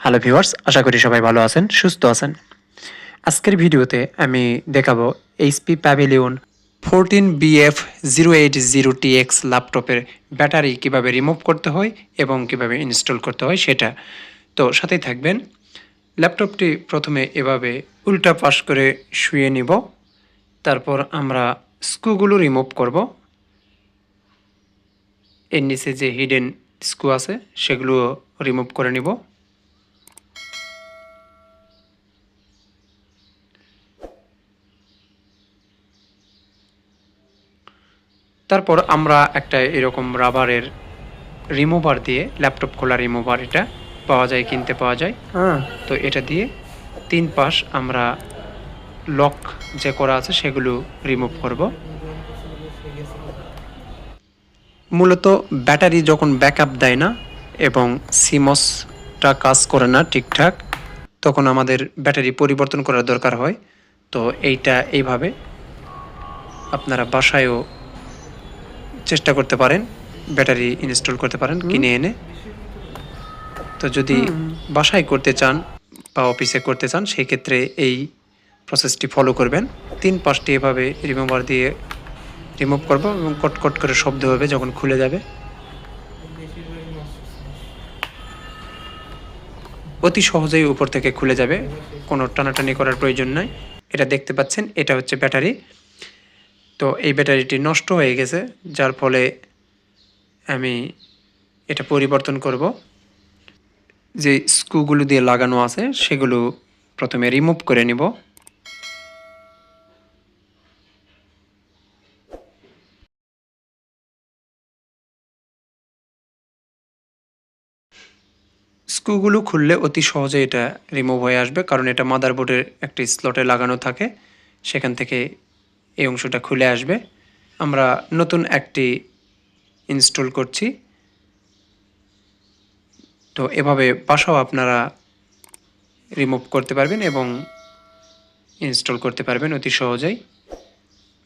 Hello viewers, আশা করি সবাই ভালো আছেন, সুস্থ আছেন। আজকের ভিডিওতে আমি দেখাবো এইচপি প্যাভিলিয়ন 14BF080TX ল্যাপটপের ব্যাটারি কিভাবে রিমুভ করতে হয় এবং কিভাবে ইনস্টল করতে হয় সেটা। তো সাথেই থাকবেন। ল্যাপটপটি প্রথমে এভাবে উল্টা পাশ করে শুয়ে নিব। তারপর আমরা স্ক্রুগুলো রিমুভ করব। এর নিচে যে হিডেন স্ক্রু আছে সেগুলো রিমুভ করে নিব। তারপর আমরা একটা এরকম রাবারের রিমুভার দিয়ে ল্যাপটপ খোলা রিমুভার, এটা পাওয়া যায়, কিনতে পাওয়া যায়। তো এটা দিয়ে 3 পাশ আমরা লক যে করা আছে সেগুলো রিমুভ করব। মূলত ব্যাটারি যখন ব্যাকআপ দেয় না এবং সিমসটা কাজ করে না ঠিকঠাক, তখন আমাদের ব্যাটারি পরিবর্তন করার দরকার হয়। তো এইটা এইভাবে আপনারা বাসায়ও চেষ্টা করতে পারেন, ব্যাটারি ইনস্টল করতে পারেন কিনে এনে। তো যদি বাসায় করতে চান বা অফিসে করতে চান সেই ক্ষেত্রে এই প্রসেসটি ফলো করবেন। 3 পাশটি এভাবে রিমুভার দিয়ে রিমুভ করব এবং কটকট করে শব্দ হবে যখন খুলে যাবে। অতি সহজেই উপর থেকে খুলে যাবে, কোনো টানাটানি করার প্রয়োজন নাই। এটা দেখতে পাচ্ছেন, এটা হচ্ছে ব্যাটারি। তো এই ব্যাটারিটি নষ্ট হয়ে গেছে, যার ফলে আমি এটা পরিবর্তন করব। যে স্ক্রুগুলো দিয়ে লাগানো আছে সেগুলো প্রথমে রিমুভ করে নিব। স্ক্রুগুলো খুললে অতি সহজে এটা রিমুভ হয়ে আসবে, কারণ এটা মাদারবোর্ডের একটি স্লটে লাগানো থাকে, সেখান থেকে এই অংশটা খুলে আসবে। আমরা নতুন একটি ইনস্টল করছি। তো এভাবে বাসাও আপনারা রিমুভ করতে পারবেন এবং ইনস্টল করতে পারবেন অতি সহজেই।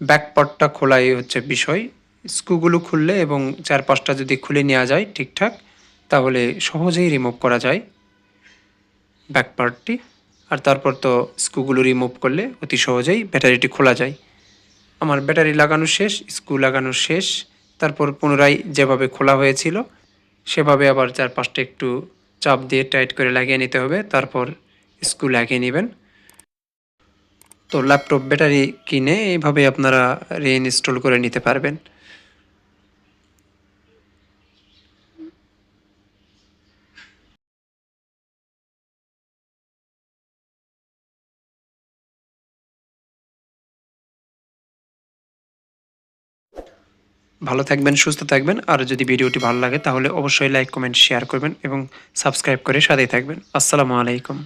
ব্যাকপার্টটা খোলাই হচ্ছে বিষয়। স্ক্রুগুলো খুললে এবং 4-5টা যদি খুলে নেওয়া যায় ঠিকঠাক, তাহলে সহজেই রিমুভ করা যায় ব্যাক পার্টটি। আর তারপর তো স্ক্রুগুলো রিমুভ করলে অতি সহজেই ব্যাটারিটি খোলা যায়। আমার ব্যাটারি লাগানো শেষ, স্ক্রু লাগানো শেষ। তারপর পুনরায় যেভাবে খোলা হয়েছিল সেভাবে আবার 4-5টা একটু চাপ দিয়ে টাইট করে লাগিয়ে নিতে হবে। তারপর স্ক্রু লাগিয়ে নেবেন। তো ল্যাপটপ ব্যাটারি কিনে এইভাবে আপনারা রিইনস্টল করে নিতে পারবেন। ভালো থাকবেন, সুস্থ থাকবেন। আর যদি ভিডিওটি ভালো লাগে তাহলে অবশ্যই লাইক, কমেন্ট, শেয়ার করবেন এবং সাবস্ক্রাইব করে সাথেই থাকবেন। আসসালামু আলাইকুম।